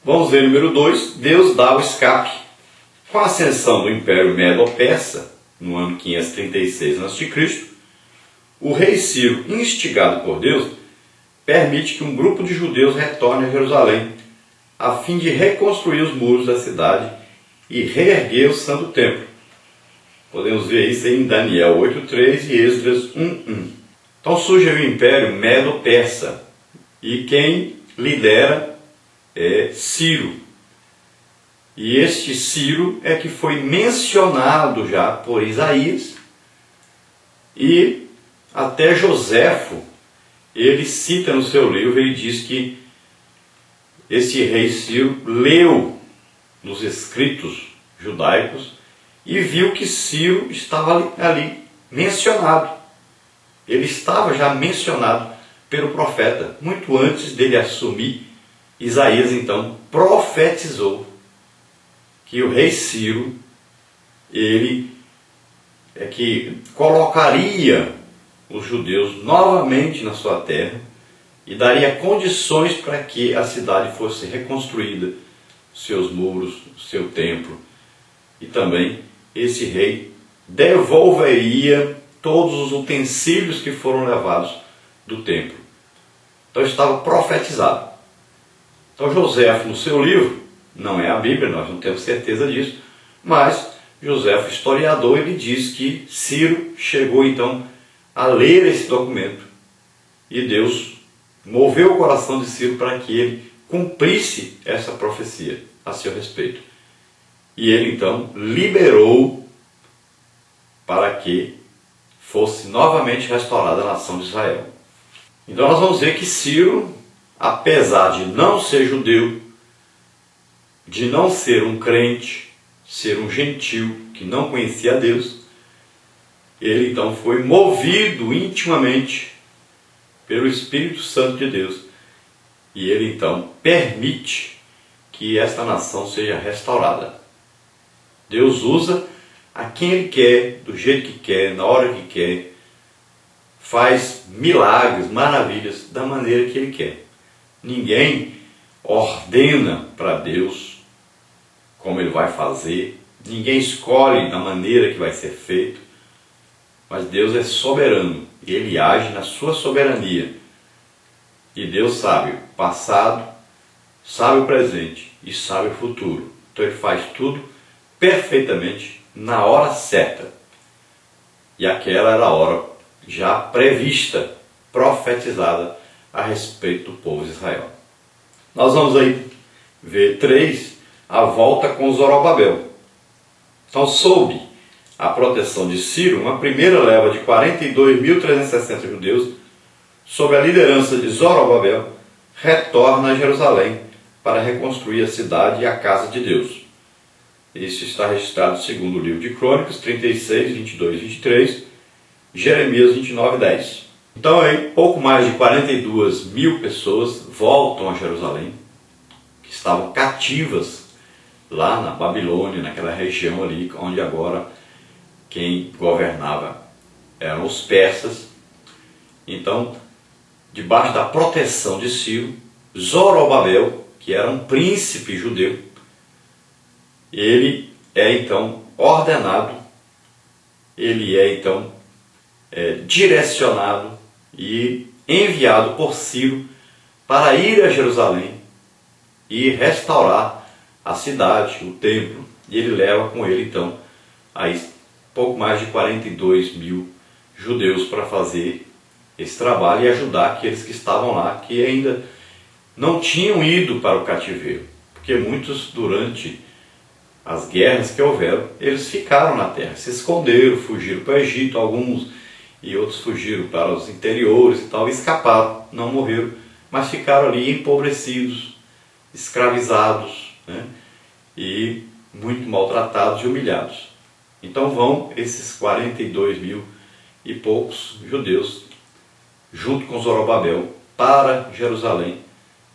Vamos ver número 2, Deus dá o escape. Com a ascensão do Império Medo-Persa, no ano 536 a.C., o rei Ciro, instigado por Deus, permite que um grupo de judeus retorne a Jerusalém, a fim de reconstruir os muros da cidade e reerguer o Santo Templo. Podemos ver isso em Daniel 8.3 e Esdras 1.1. Então surge o Império Medo-Persa, e quem lidera é Ciro. E este Ciro é que foi mencionado já por Isaías, e até Joséfo, ele cita no seu livro, ele diz que esse rei Ciro leu nos escritos judaicos e viu que Ciro estava ali mencionado. Ele estava já mencionado pelo profeta, muito antes dele assumir. Isaías então profetizou que o rei Ciro, ele é que colocaria os judeus novamente na sua terra e daria condições para que a cidade fosse reconstruída, seus muros, seu templo, e também esse rei devolveria todos os utensílios que foram levados do templo. Então estava profetizado. Então Joséfo, no seu livro, não é a Bíblia, nós não temos certeza disso, mas Joséfo, historiador, ele diz que Ciro chegou então a ler esse documento e Deus moveu o coração de Ciro para que ele cumprisse essa profecia a seu respeito. E ele então liberou para que fosse novamente restaurada a nação de Israel. Então nós vamos ver que Ciro, apesar de não ser judeu, de não ser um crente, ser um gentil que não conhecia a Deus, ele então foi movido intimamente pelo Espírito Santo de Deus. E ele então permite que esta nação seja restaurada. Deus usa a quem Ele quer, do jeito que quer, na hora que quer. Faz milagres, maravilhas, da maneira que Ele quer. Ninguém ordena para Deus como Ele vai fazer. Ninguém escolhe da maneira que vai ser feito. Mas Deus é soberano e Ele age na sua soberania. E Deus sabe o passado, sabe o presente e sabe o futuro. Então Ele faz tudo perfeitamente na hora certa. E aquela era a hora já prevista, profetizada a respeito do povo de Israel. Nós vamos aí ver 3, a volta com Zorobabel. Então, sob a proteção de Ciro, uma primeira leva de 42.360 judeus, sob a liderança de Zorobabel, retorna a Jerusalém para reconstruir a cidade e a casa de Deus. Isso está registrado segundo o livro de Crônicas 36, 22 e 23, Jeremias 29, 10. Então aí, pouco mais de 42 mil pessoas voltam a Jerusalém, que estavam cativas lá na Babilônia, naquela região ali, onde agora quem governava eram os persas. Então, debaixo da proteção de Ciro, Zorobabel, que era um príncipe judeu, ele é então ordenado, ele é então direcionado e enviado por Ciro para ir a Jerusalém e restaurar a cidade, o templo. E ele leva com ele então aí pouco mais de 42 mil judeus para fazer esse trabalho e ajudar aqueles que estavam lá, que ainda não tinham ido para o cativeiro, porque muitos, durante as guerras que houveram, eles ficaram na terra, se esconderam, fugiram para o Egito, alguns, e outros fugiram para os interiores e tal, e escaparam, não morreram, mas ficaram ali empobrecidos, escravizados, né? E muito maltratados e humilhados. Então vão esses 42 mil e poucos judeus, junto com Zorobabel, para Jerusalém,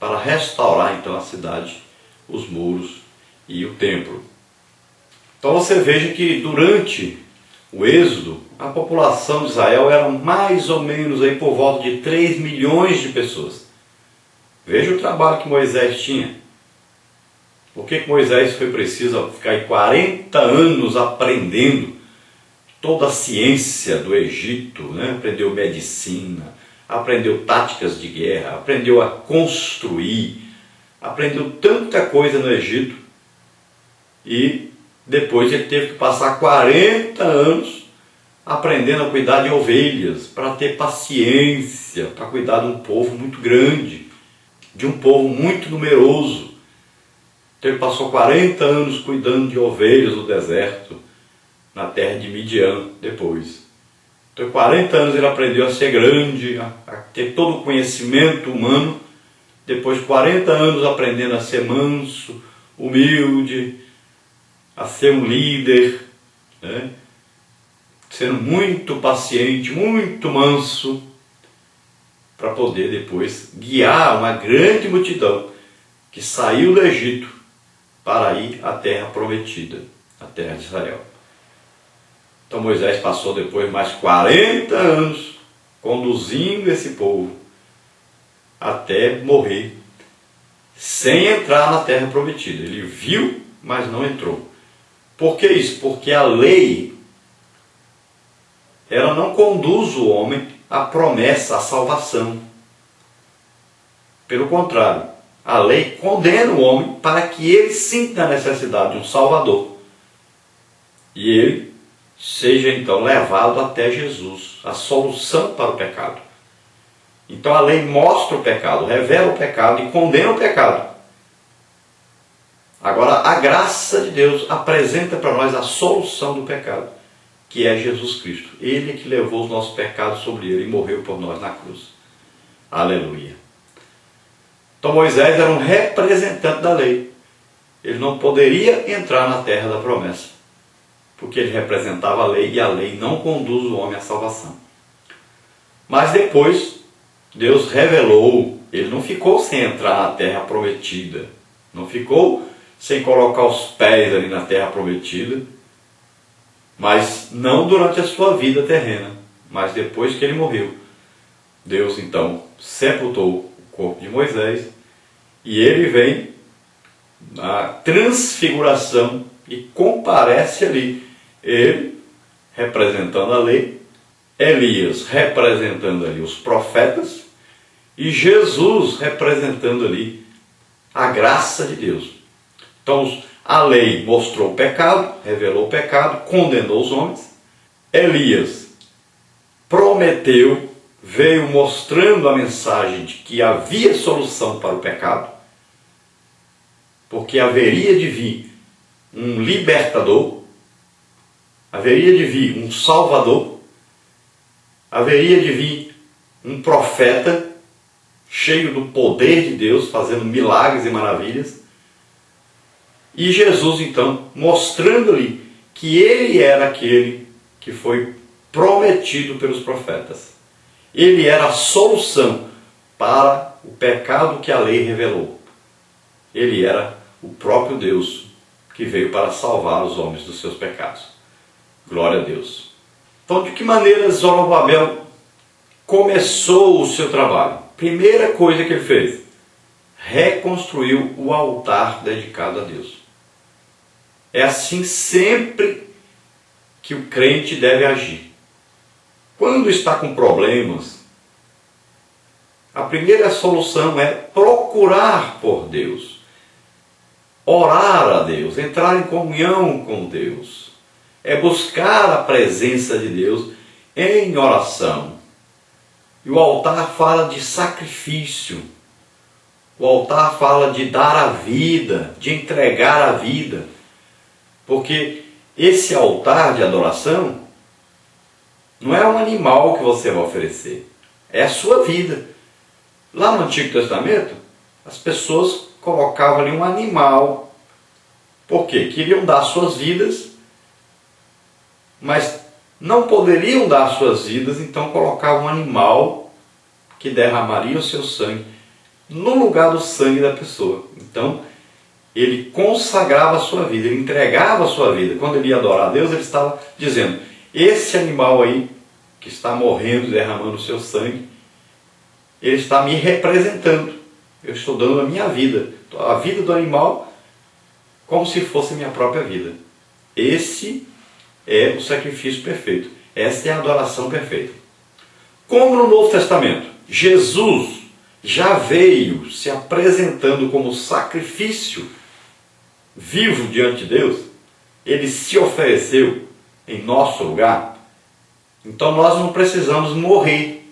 para restaurar então a cidade, os muros e o templo. Então você veja que durante o êxodo, a população de Israel era mais ou menos aí por volta de 3 milhões de pessoas. Veja o trabalho que Moisés tinha. Por que Moisés foi preciso ficar aí 40 anos aprendendo toda a ciência do Egito, né? Aprendeu medicina, aprendeu táticas de guerra, aprendeu a construir, aprendeu tanta coisa no Egito, e depois ele teve que passar 40 anos aprendendo a cuidar de ovelhas, para ter paciência, para cuidar de um povo muito grande, de um povo muito numeroso. Então ele passou 40 anos cuidando de ovelhas no deserto, na terra de Midian depois. Então em 40 anos ele aprendeu a ser grande, a ter todo o conhecimento humano. Depois de 40 anos aprendendo a ser manso, humilde, a ser um líder, né? Sendo muito paciente, muito manso, para poder depois guiar uma grande multidão que saiu do Egito para ir à terra prometida, a terra de Israel. Então Moisés passou depois mais 40 anos conduzindo esse povo até morrer, sem entrar na terra prometida. Ele viu, mas não entrou. Por que isso? Porque a lei, ela não conduz o homem à promessa, à salvação. Pelo contrário, a lei condena o homem para que ele sinta a necessidade de um Salvador. E ele seja então levado até Jesus, a solução para o pecado. Então a lei mostra o pecado, revela o pecado e condena o pecado. Agora a graça de Deus apresenta para nós a solução do pecado, que é Jesus Cristo. Ele que levou os nossos pecados sobre ele e morreu por nós na cruz. Aleluia. Então Moisés era um representante da lei. Ele não poderia entrar na terra da promessa, porque ele representava a lei, e a lei não conduz o homem à salvação. Mas depois Deus revelou, ele não ficou sem entrar na terra prometida, não ficou sem colocar os pés ali na terra prometida, mas não durante a sua vida terrena, mas depois que ele morreu. Deus então sepultou o corpo de Moisés, e ele vem na transfiguração e comparece ali, ele representando a lei, Elias representando ali os profetas, e Jesus representando ali a graça de Deus. Então a lei mostrou o pecado, revelou o pecado, condenou os homens. Elias prometeu, veio mostrando a mensagem de que havia solução para o pecado, porque haveria de vir um libertador, haveria de vir um salvador, haveria de vir um profeta cheio do poder de Deus, fazendo milagres e maravilhas. E Jesus então mostrando-lhe que ele era aquele que foi prometido pelos profetas. Ele era a solução para o pecado que a lei revelou. Ele era o próprio Deus que veio para salvar os homens dos seus pecados. Glória a Deus. Então, de que maneira Zorobabel começou o seu trabalho? Primeira coisa que ele fez, reconstruiu o altar dedicado a Deus. É assim sempre que o crente deve agir. Quando está com problemas, a primeira solução é procurar por Deus, orar a Deus, entrar em comunhão com Deus, é buscar a presença de Deus em oração. E o altar fala de sacrifício, o altar fala de dar a vida, de entregar a vida, porque esse altar de adoração não é um animal que você vai oferecer, é a sua vida. Lá no Antigo Testamento, as pessoas colocavam ali um animal. Por quê? Queriam dar suas vidas, mas não poderiam dar suas vidas, então colocavam um animal que derramaria o seu sangue no lugar do sangue da pessoa. Então, ele consagrava a sua vida, ele entregava a sua vida. Quando ele ia adorar a Deus, ele estava dizendo, esse animal aí, que está morrendo, derramando o seu sangue, ele está me representando. Eu estou dando a minha vida. A vida do animal como se fosse minha própria vida. Esse é o sacrifício perfeito. Esta é a adoração perfeita. Como no Novo Testamento, Jesus já veio se apresentando como sacrifício vivo diante de Deus, ele se ofereceu em nosso lugar, então nós não precisamos morrer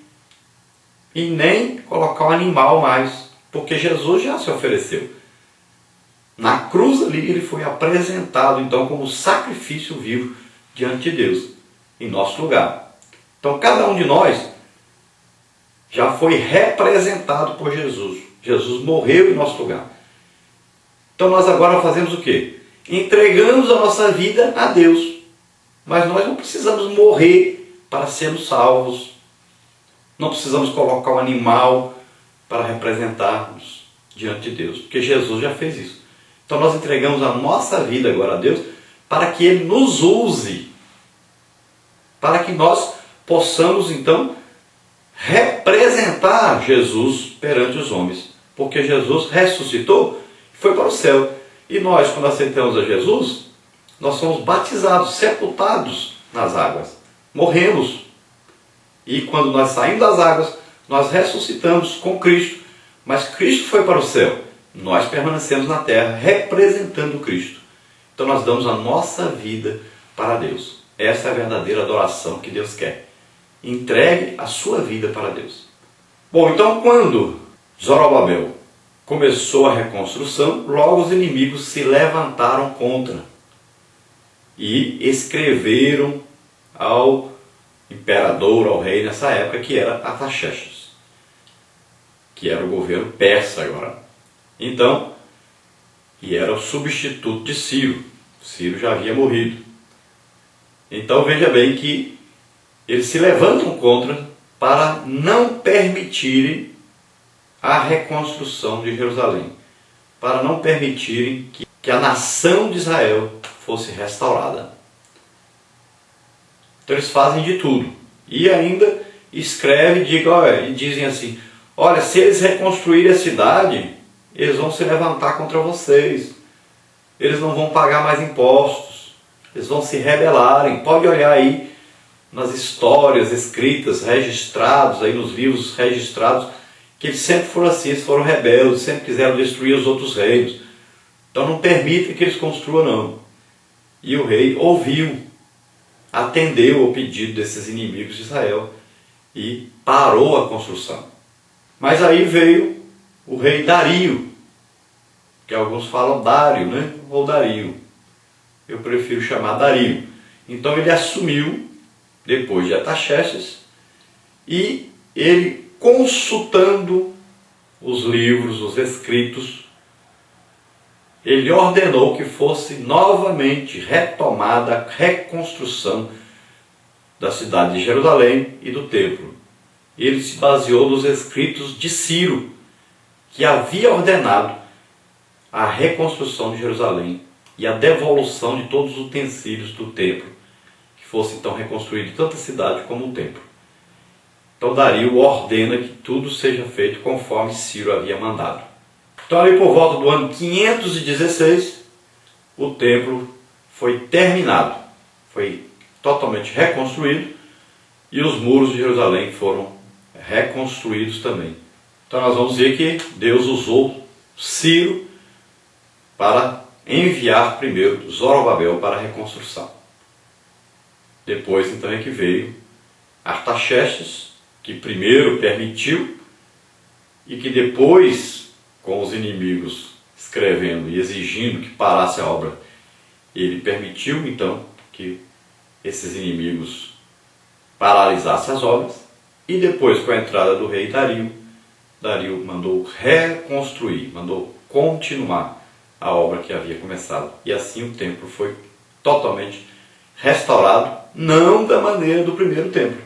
e nem colocar um animal mais, porque Jesus já se ofereceu. Na cruz ali ele foi apresentado então como sacrifício vivo diante de Deus, em nosso lugar. Então cada um de nós já foi representado por Jesus. Jesus morreu em nosso lugar. Então nós agora fazemos o quê? Entregamos a nossa vida a Deus. Mas nós não precisamos morrer para sermos salvos. Não precisamos colocar um animal para representarmos diante de Deus, porque Jesus já fez isso. Então nós entregamos a nossa vida agora a Deus para que Ele nos use, para que nós possamos então representar Jesus perante os homens, porque Jesus ressuscitou e foi para o céu. E nós, quando aceitamos a Jesus, nós somos batizados, sepultados nas águas, morremos. E quando nós saímos das águas, nós ressuscitamos com Cristo. Mas Cristo foi para o céu. Nós permanecemos na terra representando Cristo. Então nós damos a nossa vida para Deus. Essa é a verdadeira adoração que Deus quer. Entregue a sua vida para Deus. Bom, então quando Zorobabel começou a reconstrução, logo os inimigos se levantaram contra e escreveram ao imperador, ao rei nessa época, que era Artaxerxes, que era o governo persa agora. Então, e era o substituto de Ciro. Ciro já havia morrido. Então veja bem que eles se levantam contra para não permitirem a reconstrução de Jerusalém, para não permitirem que a nação de Israel fosse restaurada. Então eles fazem de tudo. E ainda escrevem e dizem assim: olha, se eles reconstruírem a cidade, eles vão se levantar contra vocês. Eles não vão pagar mais impostos. Eles vão se rebelarem. Pode olhar aí nas histórias escritas, registrados, aí nos livros registrados, que eles sempre foram assim, eles foram rebeldes, sempre quiseram destruir os outros reinos. Então não permitem que eles construam, não. E o rei ouviu, atendeu ao pedido desses inimigos de Israel e parou a construção. Mas aí veio o rei Dario, que alguns falam Dário, né? Ou Dario. Eu prefiro chamar Dario. Então ele assumiu, depois de Artaxerxes, e ele, consultando os livros, os escritos, ele ordenou que fosse novamente retomada a reconstrução da cidade de Jerusalém e do templo. Ele se baseou nos escritos de Ciro, que havia ordenado a reconstrução de Jerusalém e a devolução de todos os utensílios do templo, que fosse então reconstruído tanto a cidade como o templo. Então Dario ordena que tudo seja feito conforme Ciro havia mandado. Então ali por volta do ano 516, o templo foi terminado, foi totalmente reconstruído e os muros de Jerusalém foram reconstruídos também. Então nós vamos ver que Deus usou Ciro para enviar primeiro Zorobabel para a reconstrução. Depois então é que veio Artaxerxes, que primeiro permitiu e que depois, com os inimigos escrevendo e exigindo que parasse a obra, ele permitiu então que esses inimigos paralisassem as obras. E depois, com a entrada do rei Dario, Dario mandou reconstruir, mandou continuar a obra que havia começado. E assim o templo foi totalmente restaurado, não da maneira do primeiro templo.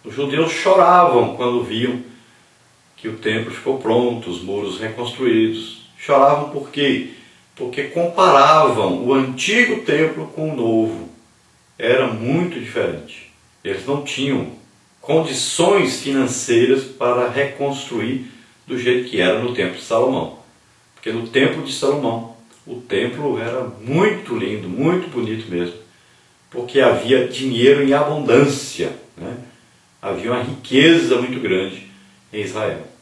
Os judeus choravam quando viam que o templo ficou pronto, os muros reconstruídos. Choravam por quê? Porque comparavam o antigo templo com o novo. Era muito diferente. Eles não tinham condições financeiras para reconstruir do jeito que era no templo de Salomão. Porque no templo de Salomão, o templo era muito lindo, muito bonito mesmo, porque havia dinheiro em abundância, né? Havia uma riqueza muito grande em Israel.